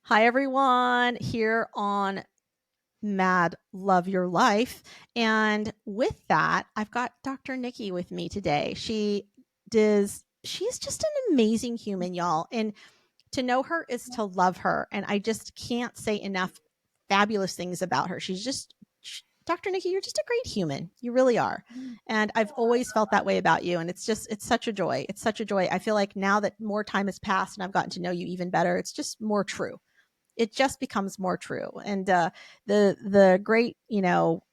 Hi, everyone, here on Mad Love Your Life. And with that, I've got Dr. Nikki with me today. She's just an amazing human, y'all. And to know her is to love her. And I just can't say enough fabulous things about her. Dr. Nikki, you're just a great human. You really are. And I've always felt that way about you. And it's such a joy. It's such a joy. I feel like now that more time has passed and I've gotten to know you even better, it's just more true. It just becomes more true. And the great,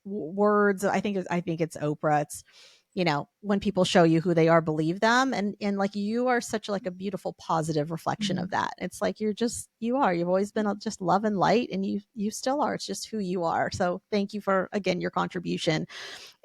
words. I think it's Oprah. It's when people show you who they are, believe them. And like you are such like a beautiful, positive reflection of that. It's like you've always been just love and light, and you still are. It's just who you are. So thank you for again your contribution.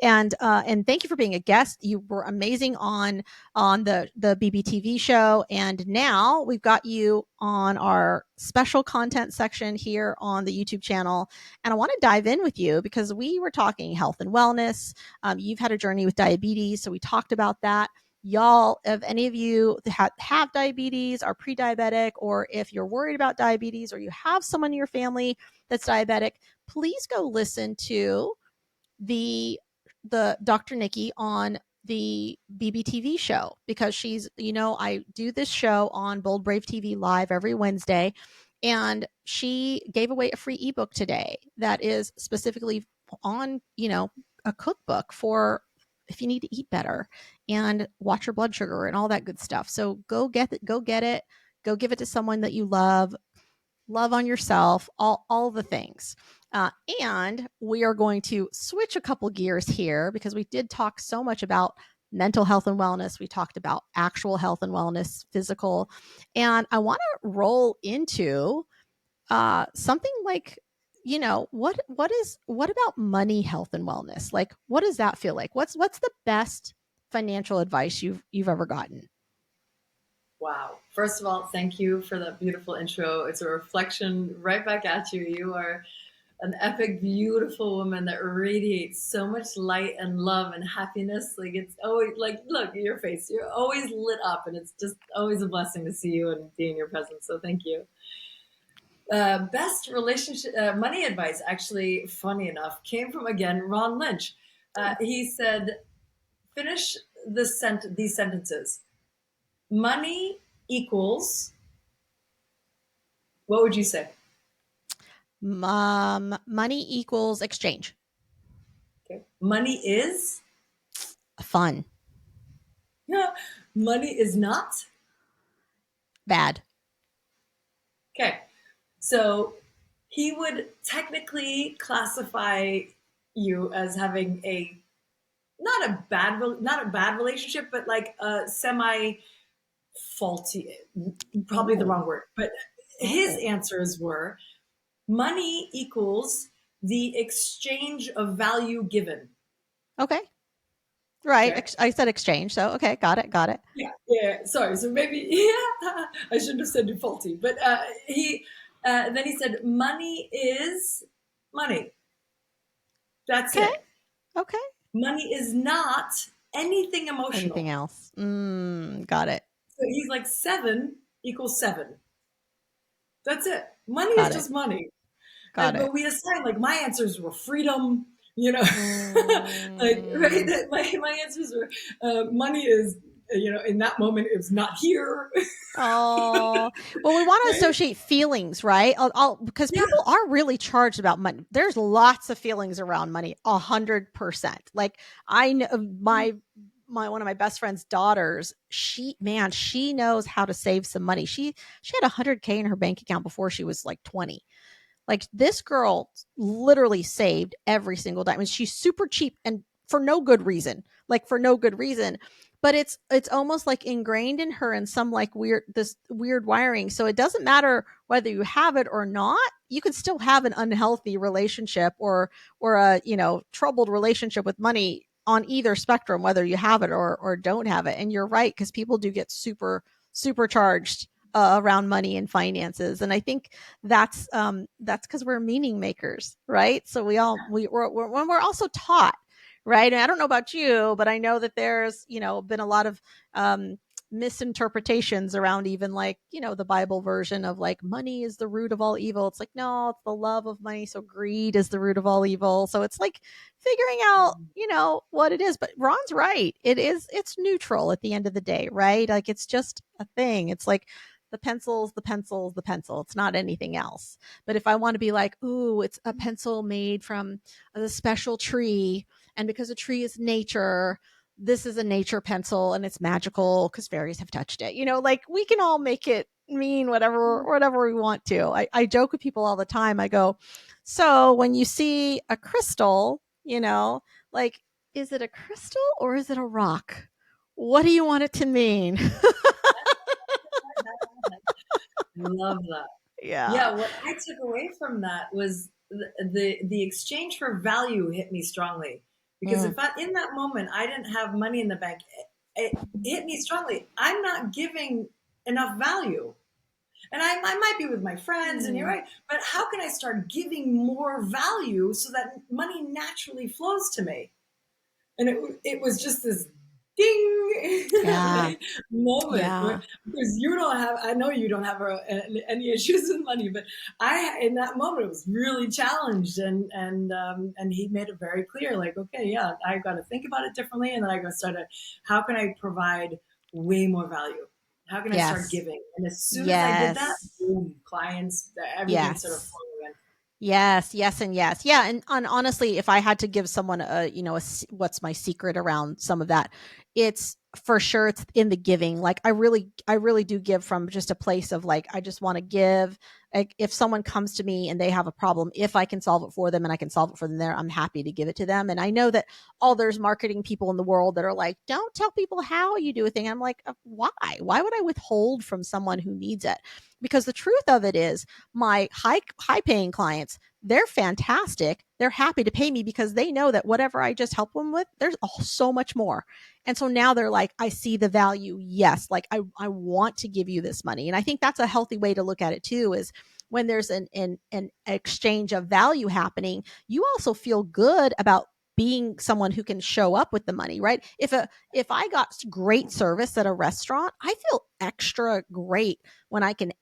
And thank you for being a guest. You were amazing on the BBTV show, and now we've got you on our special content section here on the YouTube channel. And I want to dive in with you because we were talking health and wellness. You've had a journey with diabetes, so we talked about that. Y'all, if any of you have diabetes, are pre-diabetic, or if you're worried about diabetes, or you have someone in your family that's diabetic, please go listen to the Dr. Nikki on the BBTV show, because I do this show on Bold Brave TV live every Wednesday, and she gave away a free ebook today that is specifically on, a cookbook for if you need to eat better and watch your blood sugar and all that good stuff. So go get it, go give it to someone that you love on yourself, all the things. And we are going to switch a couple gears here because we did talk so much about mental health and wellness. We talked about actual health and wellness, physical. And I want to roll into something like, what about money, health, and wellness? Like, what does that feel like? What's the best financial advice you've ever gotten? Wow. First of all, thank you for that beautiful intro. It's a reflection right back at you. You are an epic, beautiful woman that radiates so much light and love and happiness. Like it's always like, look at your face. You're always lit up, and it's just always a blessing to see you and be in your presence. So thank you. Best relationship, money advice, actually, funny enough, came from, again, Ron Lynch. He said, finish these sentences. Money equals, what would you say? Money equals exchange. Okay. Money is? Fun. Yeah. Money is not? Bad. Okay. So he would technically classify you as having a not a bad relationship, but like a semi faulty, probably the Oh. wrong word. But his answers were money equals the exchange of value given. Okay. Right. Okay. I said exchange. So, okay. Got it. Got it. Yeah, yeah. Sorry. So maybe I shouldn't have said defaulty, but he then he said money is money. That's Okay. it. Okay. Money is not anything Anything emotional. else? Got it. So he's like 7 equals 7. That's it. Money is Got it. just money. Got it. But we assign, like, my answers were freedom, like, right. Mm. My answers were money is, in that moment it was not here. Oh, well, we want to Right. associate feelings, right? Because Yeah. people are really charged about money. There's lots of feelings around money, 100%. Like I know my one of my best friend's daughters. She knows how to save some money. She had 100K in her bank account before she was like 20. Like this girl literally saved every single dime. And she's super cheap and for no good reason. Like for no good reason. But it's almost like ingrained in her in some like this weird wiring. So it doesn't matter whether you have it or not. You can still have an unhealthy relationship or a troubled relationship with money on either spectrum, whether you have it or don't have it. And you're right, because people do get supercharged around money and finances. And I think that's because we're meaning makers, right? So we're also taught, right? And I don't know about you, but I know that there's been a lot of misinterpretations around even like, the Bible version of like money is the root of all evil. It's like, no, it's the love of money. So greed is the root of all evil. So it's like figuring out, what it is. But Ron's right. It's neutral at the end of the day, right? Like it's just a thing. It's like the pencil's the pencil's the pencil. It's not anything else. But if I want to be like, ooh, it's a pencil made from a special tree, and because a tree is nature, this is a nature pencil and it's magical because fairies have touched it. Like we can all make it mean whatever we want to. I joke with people all the time. I go, so when you see a crystal, like, is it a crystal or is it a rock? What do you want it to mean? Love that. Yeah. Yeah, what I took away from that was the exchange for value hit me strongly, because Mm. if in that moment I didn't have money in the bank, it hit me strongly. I'm not giving enough value. And I might be with my friends, and you're Mm. right, but how can I start giving more value so that money naturally flows to me? And it was just this Yeah. ding moment Yeah. because you don't have, I know you don't have any issues with money, but I in that moment was really challenged, and he made it very clear, like, okay, yeah, I've got to think about it differently, and then I got to start to, how can I provide way more value, how can I start Yes. giving? And as soon as I did that, Yes. boom, clients, everything sort of Yes. flowed in. Yes, yes, and yes. Yeah, and honestly, if I had to give someone what's my secret around some of that, it's for sure it's in the giving. Like I really do give from just a place of like I just want to give. Like if someone comes to me and they have a problem, if I can solve it for them and I can solve it for them there, I'm happy to give it to them. And I know that all there's marketing people in the world that are like, "Don't tell people how you do a thing." I'm like, "Why? Why would I withhold from someone who needs it?" Because the truth of it is my high paying clients, they're fantastic. They're happy to pay me because they know that whatever I just help them with, there's so much more. And so now they're like, I see the value. Yes, like I want to give you this money. And I think that's a healthy way to look at it too, is when there's an exchange of value happening, you also feel good about being someone who can show up with the money, right? If I got great service at a restaurant, I feel extra great when I can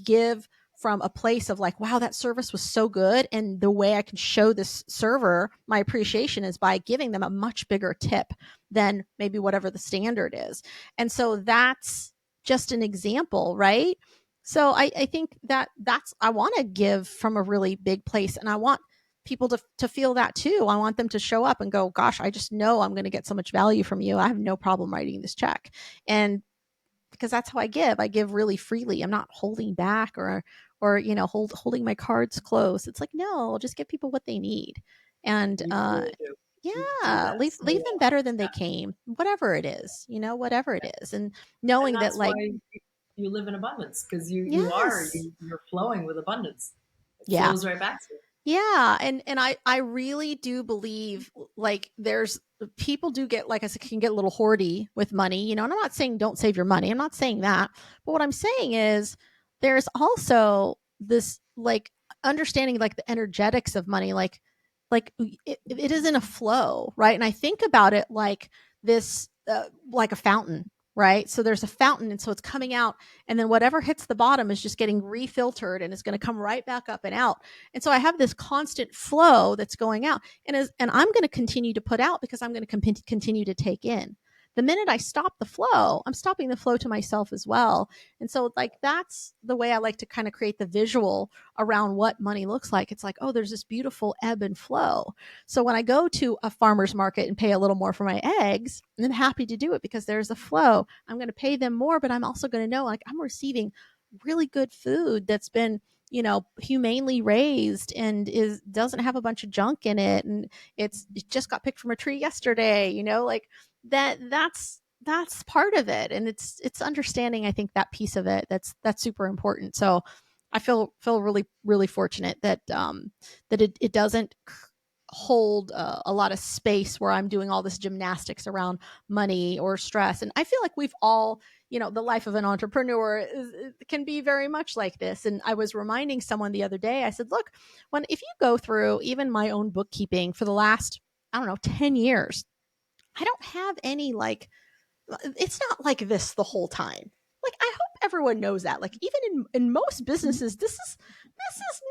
give from a place of like, wow, that service was so good. And the way I can show this server my appreciation is by giving them a much bigger tip than maybe whatever the standard is. And so that's just an example, right? So I think that's, I want to give from a really big place, and I want people to feel that too. I want them to show up and go, gosh, I just know I'm going to get so much value from you. I have no problem writing this check. And because that's how I give. I give really freely. I'm not holding back or holding my cards close. It's like, no, just give people what they need. And You really do. You do yeah, that so leave them well. better than they Yeah. came, whatever it is, whatever it is. And And knowing that that's why like, you live in abundance, because yes. you're flowing with abundance. It Yeah. flows right back to you. Yeah, and I really do believe like there's people do get, like I said, can get a little hoardy with money, and I'm not saying don't save your money. I'm not saying that. But what I'm saying is there's also this like understanding like the energetics of money, like it is in a flow, right? And I think about it like this like a fountain, right? So there's a fountain, and so it's coming out, and then whatever hits the bottom is just getting refiltered and it's going to come right back up and out. And so I have this constant flow that's going out, and I'm going to continue to put out because I'm going to continue to take in. The minute I stop the flow, I'm stopping the flow to myself as well. And so like that's the way I like to kind of create the visual around what money looks like. It's like, oh, there's this beautiful ebb and flow. So when I go to a farmer's market and pay a little more for my eggs, I'm happy to do it because there's a flow. I'm going to pay them more, but I'm also going to know like I'm receiving really good food that's been humanely raised and is doesn't have a bunch of junk in it, and it just got picked from a tree yesterday, like that's part of it. And it's understanding, I think, that piece of it that's super important. So I feel really really fortunate that that it doesn't hold a lot of space where I'm doing all this gymnastics around money or stress. And I feel like we've all, the life of an entrepreneur can be very much like this. And I was reminding someone the other day, I said, look, if you go through even my own bookkeeping for the last, I don't know, 10 years, I don't have any like it's not like this the whole time. Like, I hope everyone knows that. Like, even in most businesses, this isn't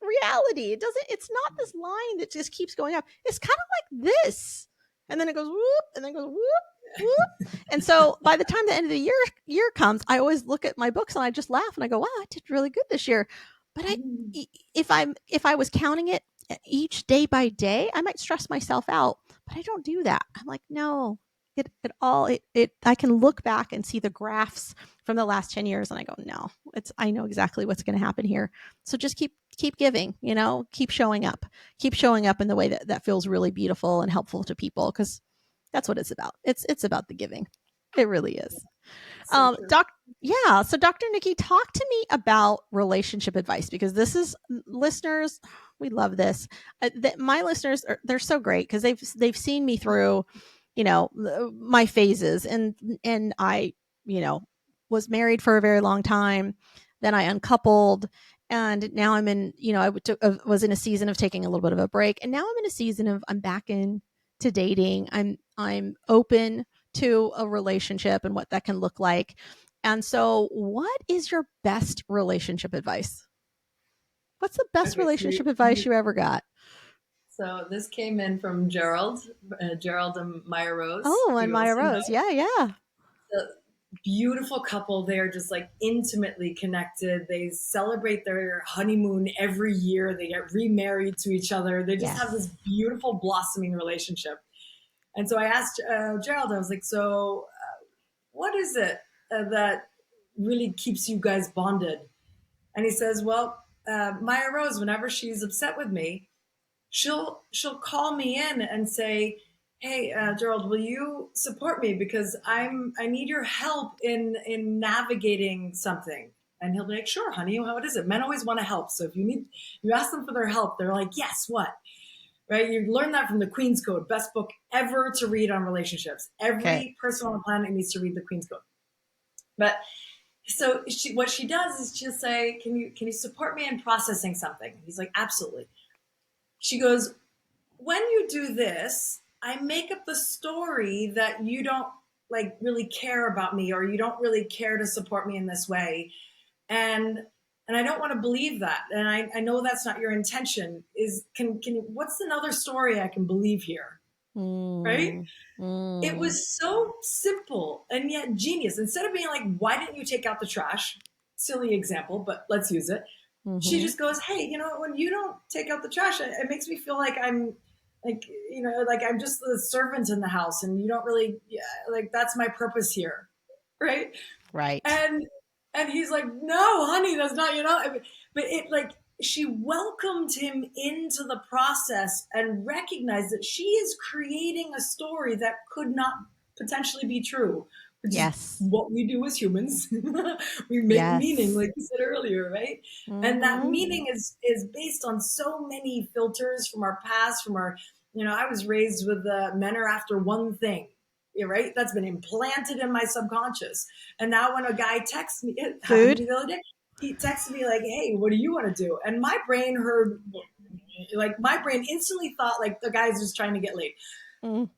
reality. It's not this line that just keeps going up. It's kind of like this. And then it goes whoop, and then it goes whoop, whoop. And so by the time the end of the year comes, I always look at my books and I just laugh and I go, wow, I did really good this year. But if I was counting it each day by day, I might stress myself out. But I don't do that. I'm like, no, I can look back and see the graphs from the last 10 years and I go, no, I know exactly what's going to happen here. So just keep giving, keep showing up in the way that feels really beautiful and helpful to people, because that's what it's about. It's about the giving. It really is. So So Dr. Nikki, talk to me about relationship advice, because this is, listeners, we love this. My listeners they're so great because they've seen me through, my phases, and I, was married for a very long time. Then I uncoupled, and now I'm in, was in a season of taking a little bit of a break, and now I'm in a season of I'm back in to dating. I'm open to a relationship and what that can look like. And so, what is your best relationship advice? What's the best okay, relationship advice you ever got? so this came in from Gerald and Maya Rose, Oh, who and you Maya also know. Rose. Yeah, yeah. The beautiful couple. They're just like intimately connected. They celebrate their honeymoon every year. They get remarried to each other. They just have Yes. this beautiful blossoming relationship. And so I asked Gerald, I was like, so what is it that really keeps you guys bonded? And he says, well, Maya Rose, whenever she's upset with me, she'll call me in and say, hey, Gerald, will you support me, because I need your help in navigating something. And he'll be like, sure, honey, what is it? Men always want to help. So if you ask them for their help, they're like, yes, what? Right? You learn that from the Queen's Code, best book ever to read on relationships. Okay. Every person on the planet needs to read the Queen's Code. But so what she does is she'll say, can you support me in processing something? He's like, absolutely. She goes, when you do this, I make up the story that you don't like really care about me, or you don't really care to support me in this way. And I don't want to believe that. And I know that's not your intention. What's another story I can believe here? Right? Mm, It mm, was so simple and yet genius. Instead of being like, why didn't you take out the trash? Silly example, but let's use it. She mm-hmm. just goes, hey, when you don't take out the trash, it makes me feel like I'm like, like I'm just the servant in the house, and you don't really, yeah, like that's my purpose here. Right. Right. And he's like, no, honey, that's not, but it like, she welcomed him into the process and recognized that she is creating a story that could not potentially be true, which is Yes. what we do as humans. We make meaning, Yes. like you said earlier, right? And that Mm-hmm. meaning is based on so many filters from our past, from our, I was raised with men are after one thing. Yeah, right? That's been implanted in my subconscious. And now when a guy texts me, it happened to Food. me the other day, he texted me like, hey, what do you want to do? And my brain instantly thought like the guy's just trying to get laid. Mm.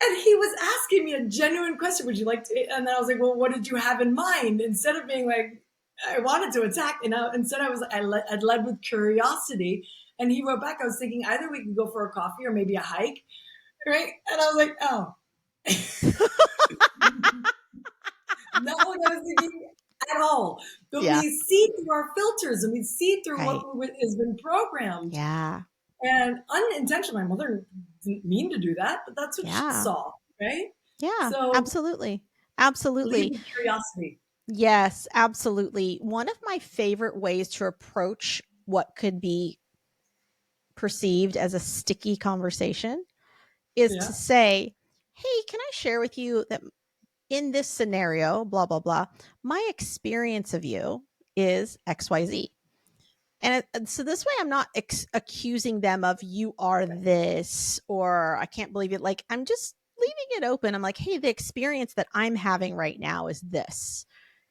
And he was asking me a genuine question. Would you like to? And then I was like, well, what did you have in mind? Instead of being like, I wanted to attack, instead I'd led with curiosity. And he wrote back, I was thinking either we could go for a coffee or maybe a hike. Right. And I was like, oh, not what I was thinking at all. But Yeah. we see through our filters and we see through Right. what has been programmed. Yeah. And unintentionally, my mother didn't mean to do that, but that's what she Yeah. saw. Right. Yeah. So Absolutely. lead Absolutely. with curiosity. Yes, absolutely. One of my favorite ways to approach what could be perceived as a sticky conversation is to Yeah. say, hey, can I share with you that in this scenario, blah, blah, blah, my experience of you is XYZ. And so this way, I'm not accusing them of you are this or I can't believe it. Like, I'm just leaving it open. I'm like, hey, the experience that I'm having right now is this.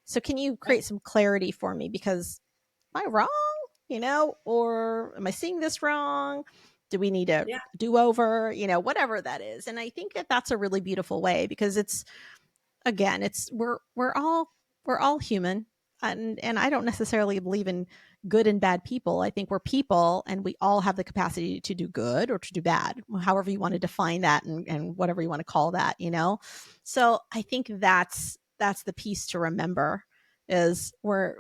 So can you Right. create some clarity for me? Because am I wrong? Or am I seeing this wrong? Do we need a Yeah. do over? Whatever that is. And I think that that's a really beautiful way, because it's, again, it's we're all human. And I don't necessarily believe in good and bad people. I think we're people, and we all have the capacity to do good or to do bad, however you want to define that, and whatever you want to call that. So I think that's the piece to remember, is we're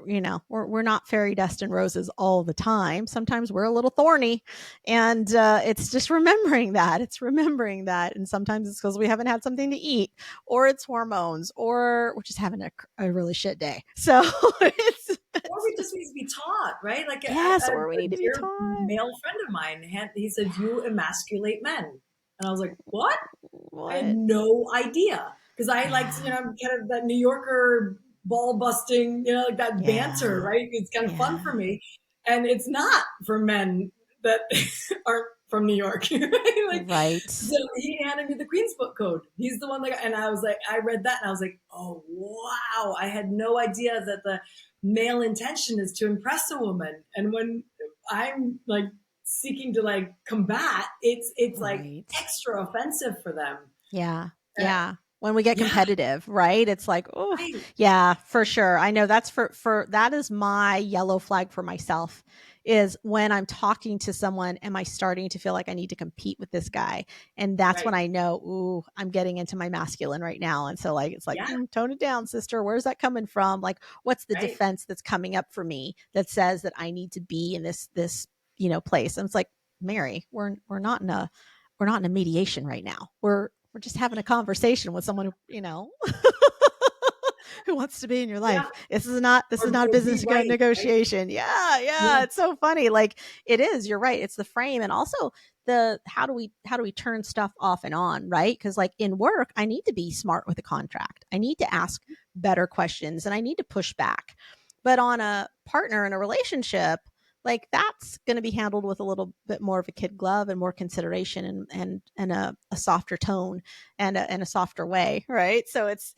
not fairy dust and roses all the time. Sometimes we're a little thorny, and it's just remembering that. It's remembering that. And sometimes it's because we haven't had something to eat, or it's hormones, or we're just having a really shit day. So it's, Or we just need to be taught, right? Like yes, a or we need to be dear taught. male friend of mine, he said, "You emasculate men," and I was like, "What?" I had What? no idea, because I like, Yeah. kind of that New Yorker ball busting, like that banter, Yeah. right? It's kind of fun Yeah. for me, and it's not for men that aren't from New York. Right? Like, Right. so he handed me the Queen's Book Code. He's the one that, and I was like, I read that, and I was like, oh wow, I had no idea that the male intention is to impress a woman, and when I'm like seeking to like combat, it's like Right. extra offensive for them. Yeah. Uh, Yeah. When we get yeah, competitive, right? It's like, oh, right. yeah, for sure. I know that's for that is my yellow flag for myself, is when I'm talking to someone, am I starting to feel like I need to compete with this guy? And that's when Right. I know, ooh, I'm getting into my masculine right now. And so, like, it's like, Yeah. tone it down, sister. Where's that coming from? Like, what's the Right. defense that's coming up for me that says that I need to be in this place? And it's like, Mary, we're not in a mediation right now. We're just having a conversation with someone who who wants to be in your Yeah. life. This is not a Or be business right. Right. negotiation. Yeah, Yeah. yeah, it's so funny. Like, it is. You're right. It's the frame, and also the how do we turn stuff off and on, right? Because like in work, I need to be smart with a contract. I need to ask better questions, and I need to push back. But on a partner in a relationship, like that's going to be handled with a little bit more of a kid glove and more consideration, and a softer tone, and a softer way, right? So it's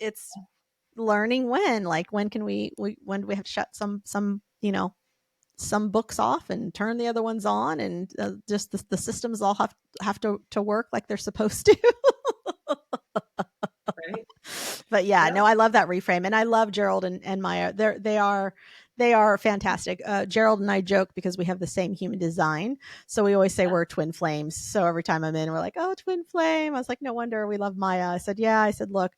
learning when can when do we have to shut some books off and turn the other ones on, and just the systems all have to work like they're supposed to. Right. But yeah, Yeah. no, I love that reframe, and I love Gerald and Maya. They are fantastic. Gerald and I joke because we have the same human design, so we always say Yeah. we're twin flames. So every time I'm in, we're like, "Oh, twin flame." I was like, "No wonder we love Maya." I said, "Yeah." I said, "Look."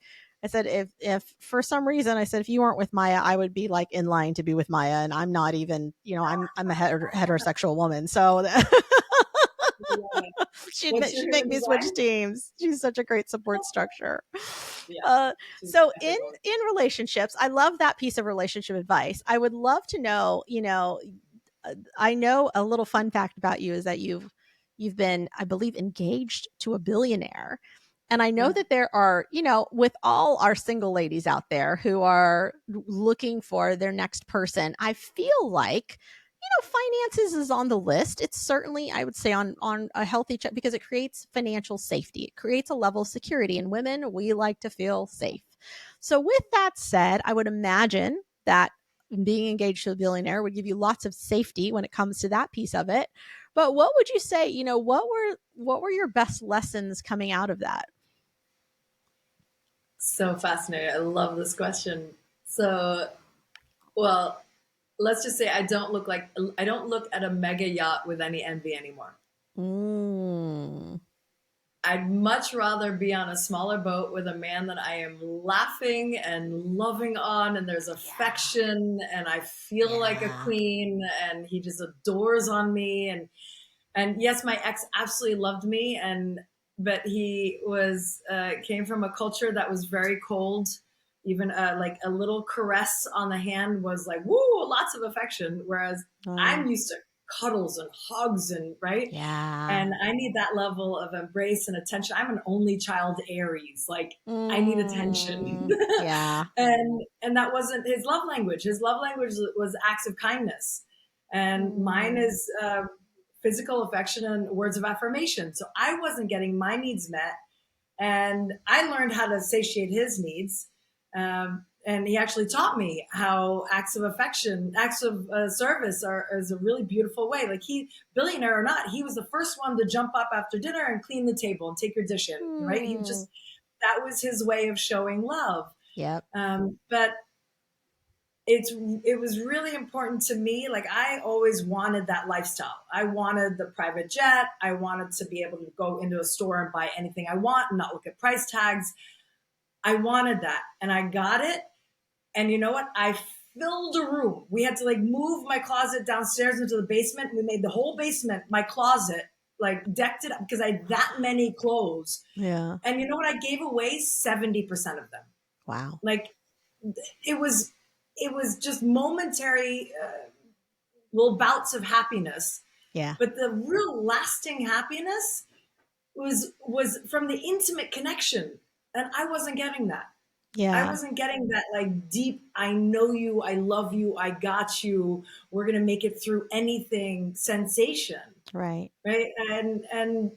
I said, if for some reason, I said, if you weren't with Maya, I would be like in line to be with Maya, and I'm not even, I'm a heterosexual woman, so Yeah. she'd What's your she'd make human me switch design? teams. She's such a great support structure. Yeah. Uh, She's so in wonderful. in relationships, I love that piece of relationship advice. I would love to know, I know a little fun fact about you is that you've been, I believe, engaged to a billionaire. And I know Yeah. that there are, with all our single ladies out there who are looking for their next person, I feel like finances is on the list. It's certainly, I would say, on a healthy check, because it creates financial safety. It creates a level of security, and women, we like to feel safe. So with that said, I would imagine that being engaged to a billionaire would give you lots of safety when it comes to that piece of it. But what would you say, what were your best lessons coming out of that? So fascinating. I love this question. So, well, let's just say I don't look at a mega yacht with any envy anymore. Mm, I'd much rather be on a smaller boat with a man that I am laughing and loving on, and there's yeah. affection, and I feel like a Yeah. queen, and he just adores on me. And yes, my ex absolutely loved me, and but he was came from a culture that was very cold. Even like a little caress on the hand was like woo, lots of affection. Whereas Oh, I'm used to cuddles and hugs and right. yeah. And I need that level of embrace and attention. I'm an only child Aries. Like I need attention. Yeah. And that wasn't his love language. His love language was acts of kindness. And mine Mm, is physical affection and words of affirmation. So I wasn't getting my needs met. And I learned how to satiate his needs. and he actually taught me how acts of affection, acts of service is a really beautiful way. Like he, billionaire or not, he was the first one to jump up after dinner and clean the table and take your dish in, right? He Hmm. just, that was his way of showing love. Yep. But it was really important to me. Like I always wanted that lifestyle. I wanted the private jet. I wanted to be able to go into a store and buy anything I want and not look at price tags. I wanted that and I got it. And you know what? I filled a room. We had to like move my closet downstairs into the basement. We made the whole basement my closet, like decked it up because I had that many clothes. Yeah. And you know what? I gave away 70% of them. Wow. Like it was just momentary little bouts of happiness. Yeah. But the real lasting happiness was from the intimate connection. And I wasn't getting that. I Yeah. wasn't getting that like deep, I know you, I love you, I got you, we're gonna make it through anything sensation. Right. Right. And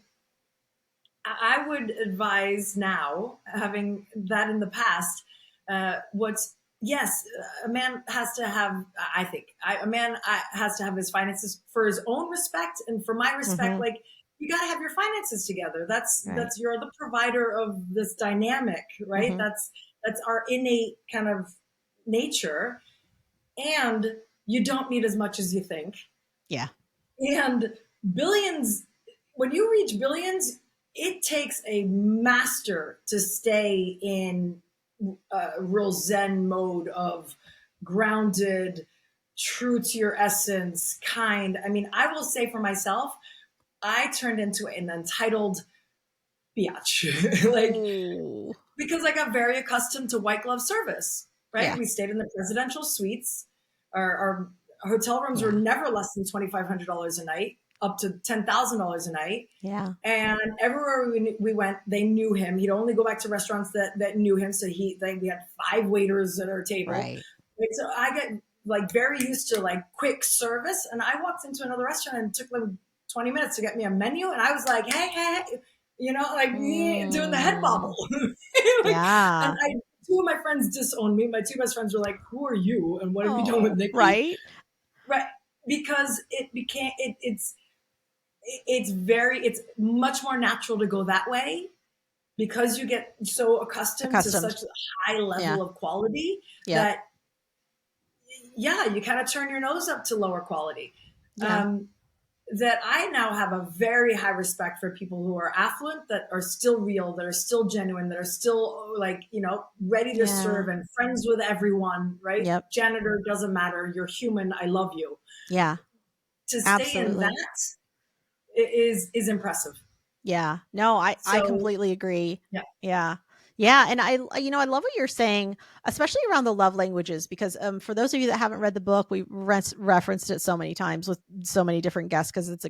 I would advise now, having that in the past, what's yes, a man has to have. I think a man has to have his finances for his own respect and for my respect. Mm-hmm. Like you got to have your finances together. Right. You're the provider of this dynamic, right? Mm-hmm. That's our innate kind of nature, and you don't need as much as you think. Yeah. And billions, when you reach billions, it takes a master to stay in a real Zen mode of grounded, true to your essence, kind. I mean, I will say for myself, I turned into an entitled biatch. Like, Ooh. because I got very accustomed to white glove service, right? Yeah. We stayed in the presidential suites. Our hotel rooms were Yeah. never less than $2,500 a night, up to $10,000 a night. Yeah. And everywhere we went, they knew him. He'd only go back to restaurants that knew him. So we had 5 waiters at our table. Right. Like, so I get like very used to like quick service. And I walked into another restaurant and it took them 20 minutes to get me a menu. And I was like, hey, you know, like me doing the head Mm. bobble. Like, and Yeah. two of my friends disowned me. My 2 best friends were like, who are you? And what have you done with Oh, Nikki? right. Right. Because it's much more natural to go that way because you get so accustomed to Accustomed. such a high Yeah. level of quality Yep. that yeah, you kind of turn your nose up to lower quality. Yeah. Um, that I now have a very high respect for people who are affluent, that are still real, that are still genuine, that are still like, you know, ready to Yeah. serve and friends with everyone, right? Yep. Janitor, doesn't matter. You're human. I love you. Yeah. To stay in Absolutely. that is impressive. Yeah. No, I So completely agree. yeah. Yeah. Yeah, and I love what you're saying, especially around the love languages, because for those of you that haven't read the book, we referenced it so many times with so many different guests because it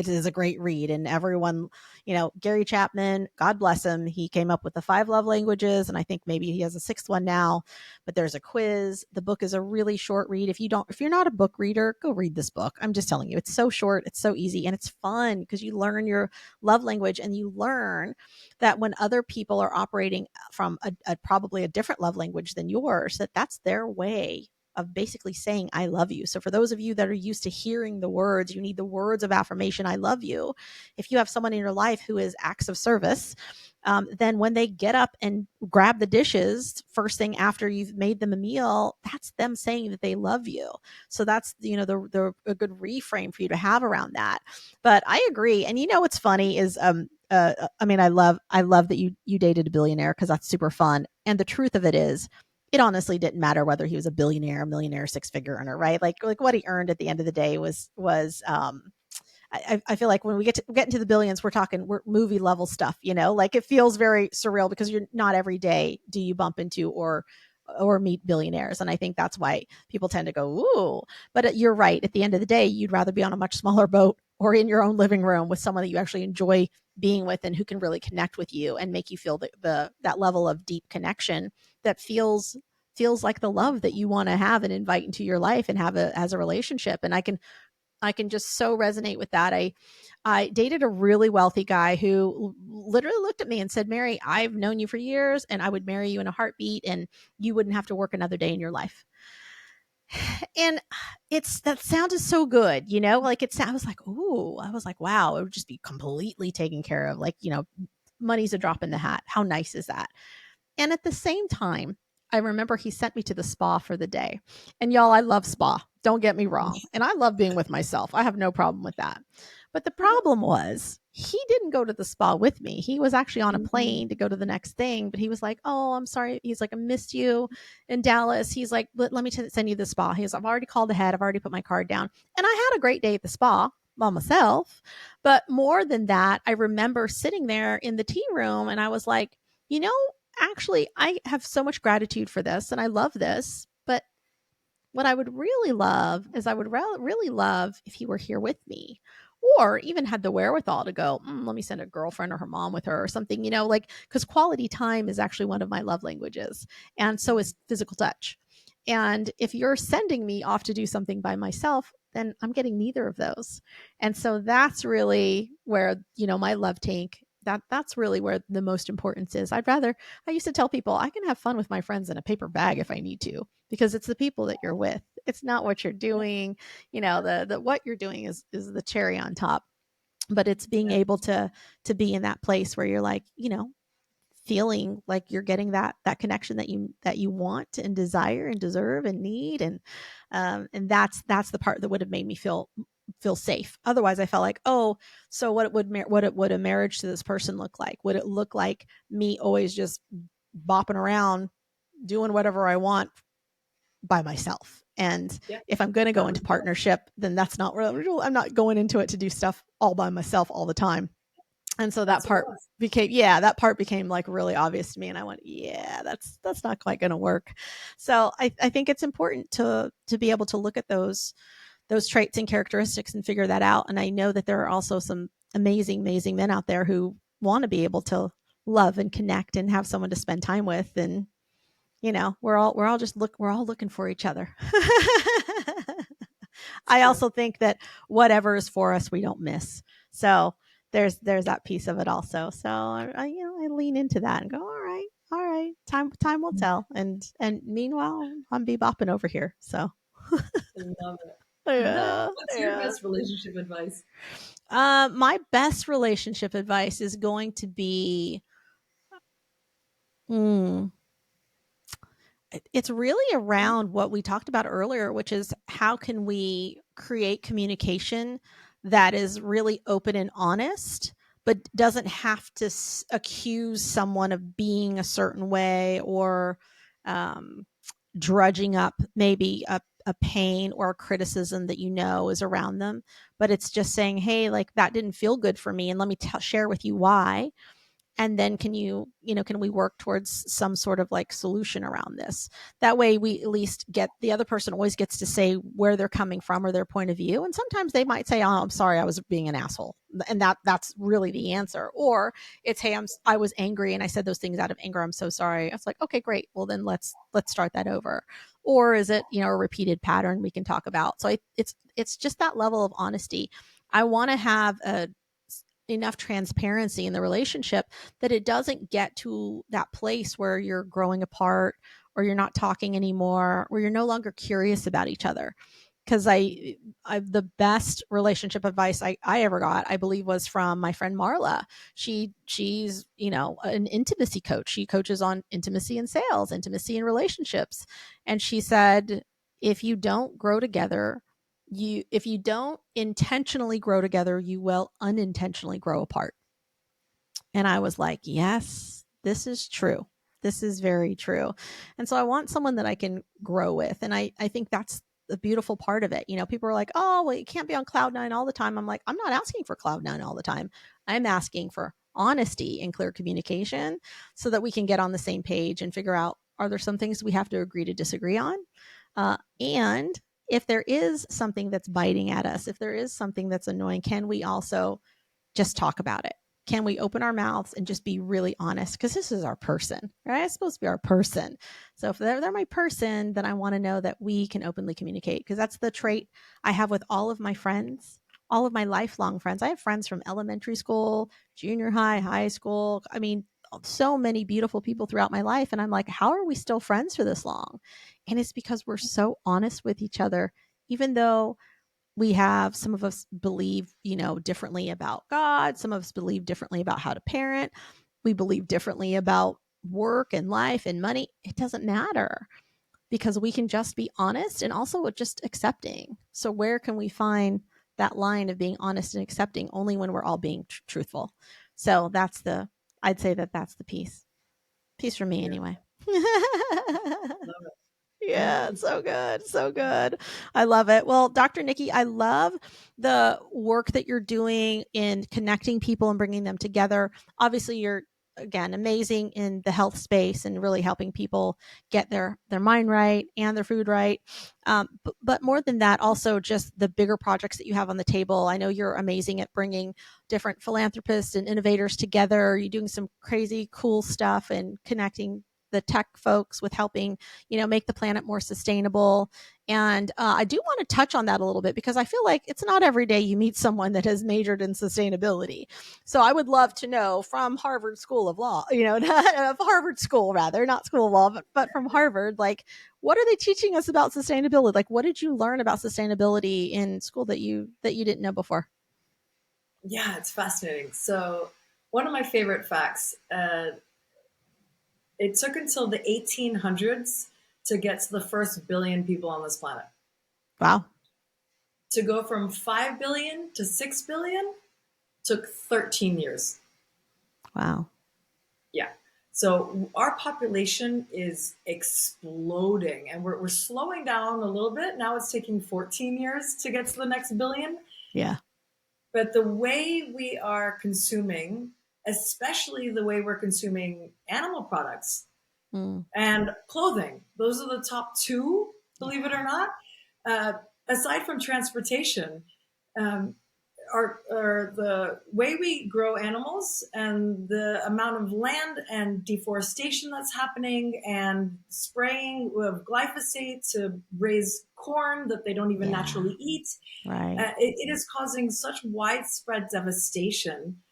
is a great read, and everyone, Gary Chapman, God bless him, he came up with the 5 love languages, and I think maybe he has a 6th one now. But there's a quiz. The book is a really short read. If you're not a book reader, go read this book. I'm just telling you, it's so short, it's so easy, and it's fun because you learn your love language and you learn that when other people are operating from probably a different love language than yours, that's their way of basically saying I love you. So for those of you that are used to hearing the words, you need the words of affirmation, I love you. If you have someone in your life who is acts of service, then when they get up and grab the dishes first thing after you've made them a meal, that's them saying that they love you. So that's the a good reframe for you to have around that. But I agree, and what's funny is I mean, I love that you dated a billionaire because that's super fun. And the truth of it is, it honestly didn't matter whether he was a billionaire, a millionaire, 6-figure earner, right? Like what he earned at the end of the day was I feel like when we get into the billions, we're movie level stuff, like it feels very surreal because you're not every day do you bump into or meet billionaires. And I think that's why people tend to go, ooh, but you're right. At the end of the day, you'd rather be on a much smaller boat or in your own living room with someone that you actually enjoy being with and who can really connect with you and make you feel that level of deep connection that feels like the love that you want to have and invite into your life and have as a relationship. And I can I can just so resonate with that. I dated a really wealthy guy who literally looked at me and said, Mary, I've known you for years and I would marry you in a heartbeat and you wouldn't have to work another day in your life. And that sounded so good, like I was like, ooh, I was like, wow, it would just be completely taken care of. Like, money's a drop in the hat. How nice is that? And at the same time, I remember he sent me to the spa for the day. And y'all, I love spa. Don't get me wrong. And I love being with myself. I have no problem with that. But the problem was he didn't go to the spa with me. He was actually on a plane to go to the next thing, but he was like, "Oh, I'm sorry." He's like, "I missed you in Dallas." He's like, "Let me send you the spa." He was, "I've already called ahead. I've already put my card down." And I had a great day at the spa by myself. But more than that, I remember sitting there in the tea room and I was like, you know, actually, I have so much gratitude for this and I love this. But what I would really love is I would really love if he were here with me or even had the wherewithal to go, let me send a girlfriend or her mom with her or something, like, because quality time is actually one of my love languages. And so is physical touch. And if you're sending me off to do something by myself, then I'm getting neither of those. And so that's really where, my love tank, that's really where the most importance is. I used to tell people I can have fun with my friends in a paper bag if I need to, because it's the people that you're with. It's not what you're doing. The what you're doing is the cherry on top. But it's being Yeah. able to be in that place where you're like, feeling like you're getting that connection that you want and desire and deserve and need, and that's the part that would have made me feel safe. Otherwise, I felt like, oh, so what would a marriage to this person look like? Would it look like me always just bopping around doing whatever I want by myself? And Yeah. if I'm going to go That into was good. partnership, then that's not real. I'm not going into it to do stuff all by myself all the time. And so that That's what it part was. became like really obvious to me. And I went, yeah, that's not quite going to work. So I think it's important to be able to look at those traits and characteristics and figure that out. And I know that there are also some amazing, amazing men out there who want to be able to love and connect and have someone to spend time with. And, we're all looking for each other. It's I true. also think that whatever is for us, we don't miss. So there's that piece of it also. So I lean into that and go, all right, time will tell. And meanwhile, I'm bebopping over here. So I love it. yeah, What's your yeah. best relationship advice? My best relationship advice is going to be, hmm, it's really around what we talked about earlier, which is how can we create communication that is really open and honest, but doesn't have to accuse someone of being a certain way or um, drudging up maybe a pain or a criticism that is around them. But it's just saying, hey, like that didn't feel good for me. And let me share with you why, and then can we work towards some sort of like solution around this? That way we at least get the other person always gets to say where they're coming from or their point of view, and sometimes they might say, oh, I'm sorry, I was being an asshole, and that's really the answer. Or it's, hey, I was angry and I said those things out of anger, I'm so sorry. I was like, okay, great, well then let's start that over. Or is it a repeated pattern we can talk about? So it's just that level of honesty. I want to have enough transparency in the relationship that it doesn't get to that place where you're growing apart or you're not talking anymore, or you're no longer curious about each other. Because the best relationship advice I ever got, I believe, was from my friend Marla. She's an intimacy coach. She coaches on intimacy in sales, intimacy in relationships, and she said, if you don't grow together, if you don't intentionally grow together, you will unintentionally grow apart. And I was like, yes, this is true. This is very true. And so I want someone that I can grow with. And I think that's the beautiful part of it. People are like, oh, well, you can't be on cloud nine all the time. I'm like, I'm not asking for cloud nine all the time. I'm asking for honesty and clear communication so that we can get on the same page and figure out, are there some things we have to agree to disagree on? And if there is something that's biting at us, if there is something that's annoying, can we also just talk about it? can we open our mouths and just be really honest? Because this is our person, right? It's supposed to be our person. So if they're my person, then I want to know that we can openly communicate, because that's the trait I have with all of my friends, all of my lifelong friends. I have friends from elementary school, junior high, high school. I mean, so many beautiful people throughout my life. And I'm like, how are we still friends for this long? And it's because we're so honest with each other, even though we have, some of us believe, differently about God. Some of us believe differently about how to parent. We believe differently about work and life and money. It doesn't matter, because we can just be honest and also just accepting. So where can we find that line of being honest and accepting? Only when we're all being truthful. So I'd say that that's the piece for me Beautiful. anyway. Love it. Yeah, it's so good. So good. I love it. Well, Dr. Nikki, I love the work that you're doing in connecting people and bringing them together. Obviously, you're, again, amazing in the health space and really helping people get their mind right and their food right. But more than that, also just the bigger projects that you have on the table. I know you're amazing at bringing different philanthropists and innovators together. You're doing some crazy cool stuff and connecting the tech folks with helping make the planet more sustainable. And I do want to touch on that a little bit, because I feel like it's not every day you meet someone that has majored in sustainability. So I would love to know, from Harvard School of Law, of Harvard School, rather, not School of Law, but from Harvard, like, what are they teaching us about sustainability? Like, what did you learn about sustainability in school that you didn't know before? Yeah, it's fascinating. So, one of my favorite facts, it took until the 1800s to get to the first billion people on this planet. Wow. To go from 5 billion to 6 billion took 13 years. Wow. Yeah. So our population is exploding, and we're slowing down a little bit. Now it's taking 14 years to get to the next billion. Yeah. But the way we are consuming, especially the way we're consuming animal products Mm. and clothing, those are the top two, believe it or not. Uh, Aside from transportation, um, are the way we grow animals and the amount of land and deforestation that's happening, and spraying with glyphosate to raise corn that they don't even Yeah. naturally eat. Right. It is causing such widespread devastation,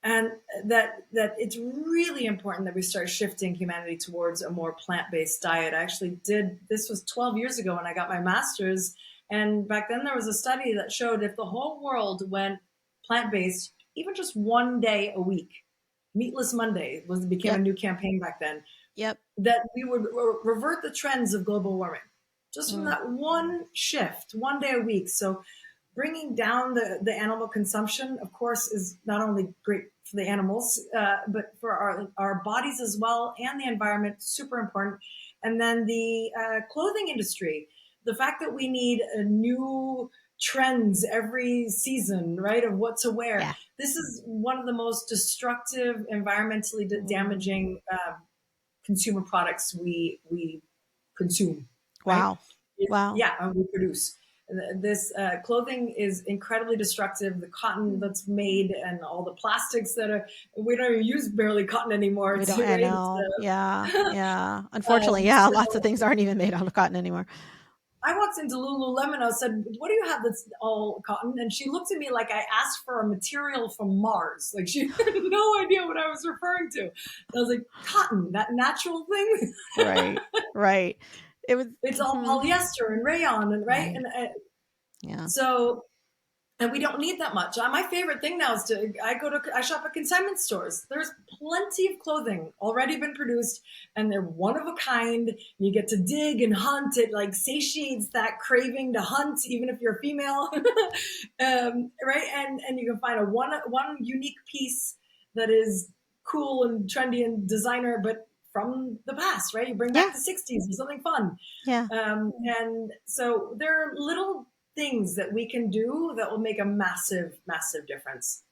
and that it's really important that we start shifting humanity towards a more plant-based diet. I actually did this, was 12 years ago when I got my master's, and back then there was a study that showed if the whole world went plant-based even just one day a week, meatless Monday became a Yep. new campaign back then, Yep. that we would revert the trends of global warming just from Mm. that one shift, one day a week. So bringing down the animal consumption, of course, is not only great for the animals, but for our bodies as well, and the environment, super important. And then the clothing industry, the fact that we need a new trends every season, right, of what to wear. Yeah. This is one of the most destructive, environmentally Mm. damaging consumer products we consume, right? Wow. Wow. Yeah, and we produce. This clothing is incredibly destructive. The cotton Mm. that's made and all the plastics that are, we don't even use barely cotton anymore. We It's don't. I right. know. Yeah. Yeah. Unfortunately, yeah. So Lots of things aren't even made out of cotton anymore. I walked into Lululemon. I said, "What do you have that's all cotton?" And she looked at me like I asked for a material from Mars. Like she had no idea what I was referring to. And I was like, "Cotton, that natural thing." Right. Right. It was. It's all Mhm. polyester and rayon, and right, Right. and Yeah. so, and we don't need that much. My favorite thing now is I shop at consignment stores. There's plenty of clothing already been produced, and they're one of a kind. You get to dig and hunt. It like satiates that craving to hunt, even if you're a female, right? And you can find a one unique piece that is cool and trendy and designer, but from the past, right? You bring Yeah. back the '60s or something fun. Yeah. And so there are little things that we can do that will make a massive, massive difference.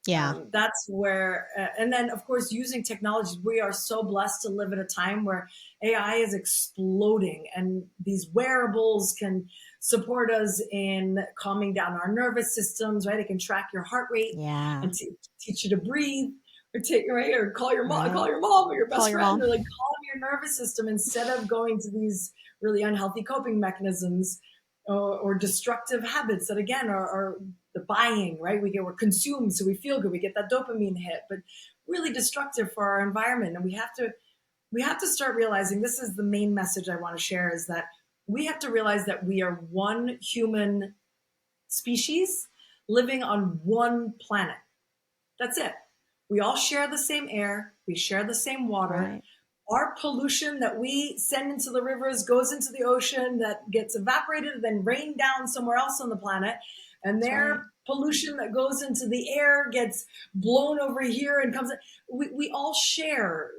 Yeah. That's where, and then of course, using technology, we are so blessed to live at a time where AI is exploding, and these wearables can support us in calming down our nervous systems, right? It can track your heart rate Yeah. and teach you to breathe, or take, right, or call Right. your mom or your Call best your friend, mom. or like calm your nervous system instead of going to these really unhealthy coping mechanisms, or destructive habits that again are the buying, right? We're consumed, so we feel good, we get that dopamine hit, but really destructive for our environment. And we have to start realizing, this is the main message I want to share, is that we have to realize that we are one human species living on one planet. That's it. We all share the same air. We share the same water. Right. Our pollution that we send into the rivers goes into the ocean, that gets evaporated and then rained down somewhere else on the planet. And That's right. their pollution that goes into the air gets blown over here and comes. We all share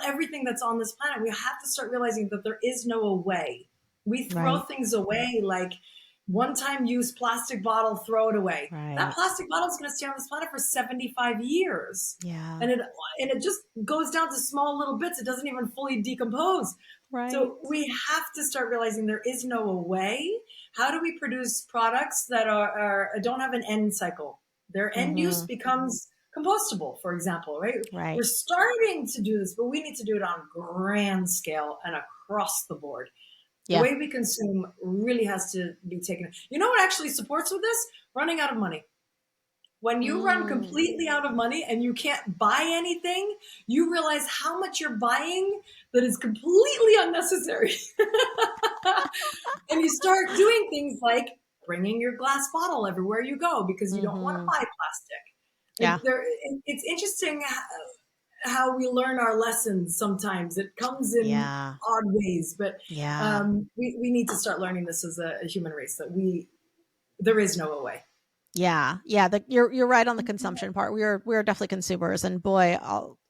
everything that's on this planet. We have to start realizing that there is no way. We throw Right. things away like one-time use plastic bottle, throw it away. That Right. plastic bottle is going to stay on this planet for 75 years. Yeah. And it just goes down to small little bits. It doesn't even fully decompose. Right. So we have to start realizing there is no way. How do we produce products that don't have an end cycle? Their end use Mm-hmm. becomes compostable, for example, right? We're Right. starting to do this, but we need to do it on grand scale and across the board. The Yeah. way we consume really has to be taken. You know what actually supports with this? Running out of money. When you run Mm. completely out of money and you can't buy anything, you realize how much you're buying that is completely unnecessary. And you start doing things like bringing your glass bottle everywhere you go because you don't want to Mm-hmm. buy plastic. Yeah. It's interesting how we learn our lessons sometimes. It comes in Yeah. odd ways, but Yeah. we need to start learning this as a human race, that there is no way. Yeah, yeah. You're right on the consumption part. We are definitely consumers, and boy,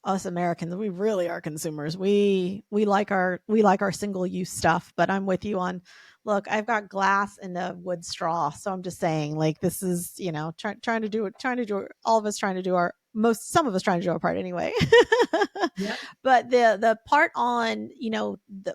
us Americans, we really are consumers. We like our single use stuff. But I'm with you on. Look, I've got glass and a wood straw, so I'm just saying, like, this is trying to do all of us trying to do our most some of us trying to do our part anyway. Yeah. But the part on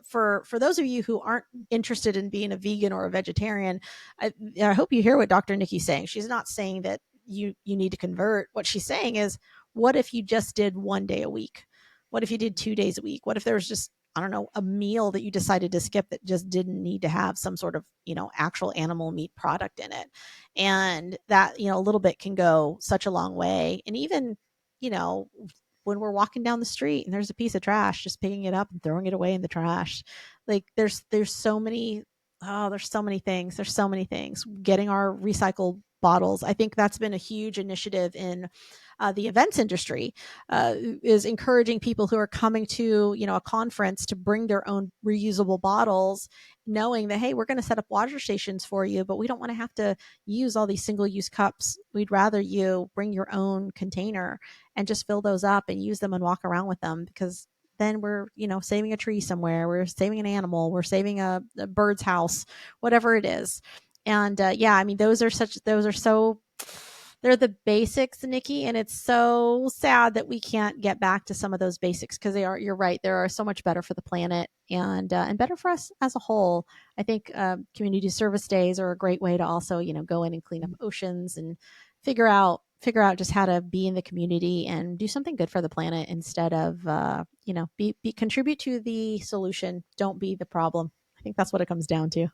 for those of you who aren't interested in being a vegan or a vegetarian, I hope you hear what Dr. Nikki's saying. She's not saying that you need to convert. What she's saying is, what if you just did 1 day a week? What if you did 2 days a week? What if there was just, I don't know, a meal that you decided to skip that just didn't need to have some sort of, actual animal meat product in it? And that, a little bit can go such a long way. And even, you know, when we're walking down the street and there's a piece of trash, just picking it up and throwing it away in the trash. Like there's so many, oh, there's so many things. There's so many things. Getting our recycled bottles. I think that's been a huge initiative in the events industry, is encouraging people who are coming to, a conference to bring their own reusable bottles, knowing that, hey, we're going to set up water stations for you, but we don't want to have to use all these single use cups. We'd rather you bring your own container and just fill those up and use them and walk around with them, because then we're, saving a tree somewhere, we're saving an animal, we're saving a bird's house, whatever it is. And yeah, I mean, those are so, they're the basics, Nikki, and it's so sad that we can't get back to some of those basics, because you're right, they are so much better for the planet, and better for us as a whole. I think community service days are a great way to also, go in and clean up oceans and figure out just how to be in the community and do something good for the planet, instead of be contribute to the solution, don't be the problem. I think that's what it comes down to.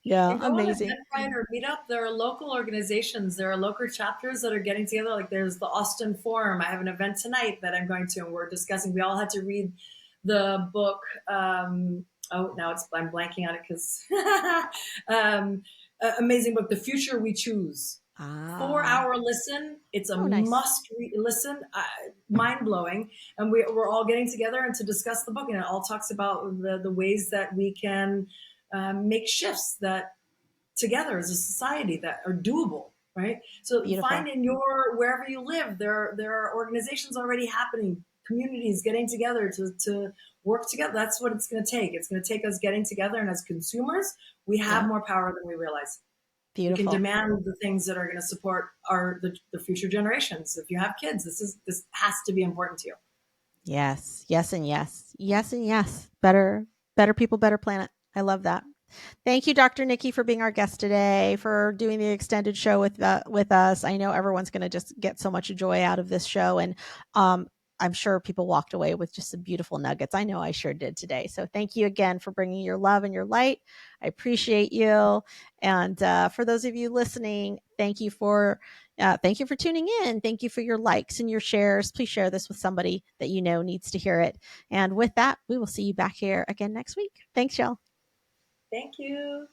Yeah, And go on amazing. Eventbrite or Meetup. There are local organizations, there are local chapters that are getting together. Like there's the Austin Forum. I have an event tonight that I'm going to, and we're discussing. We all had to read the book. Now I'm blanking on it because amazing book, The Future We Choose. four Ah. hour listen. It's a Oh, nice. must listen, mind blowing. And we're all getting together and to discuss the book. And it all talks about the ways that we can make shifts that together as a society that are doable. Right. So find Beautiful. in wherever you live, there are organizations already happening, communities getting together to work together. That's what it's going to take. It's going to take us getting together. And as consumers, we have Yeah. more power than we realize. We can Beautiful. demand the things that are going to support the future generations. If you have kids, this has to be important to you. Yes. Yes and yes. Yes and yes. Better people, better planet. I love that. Thank you, Dr. Nikki, for being our guest today, for doing the extended show with us. I know everyone's going to just get so much joy out of this show, and I'm sure people walked away with just some beautiful nuggets. I know I sure did today. So thank you again for bringing your love and your light. I appreciate you. And for those of you listening, thank you for tuning in. Thank you for your likes and your shares. Please share this with somebody that you know needs to hear it. And with that, we will see you back here again next week. Thanks, y'all. Thank you.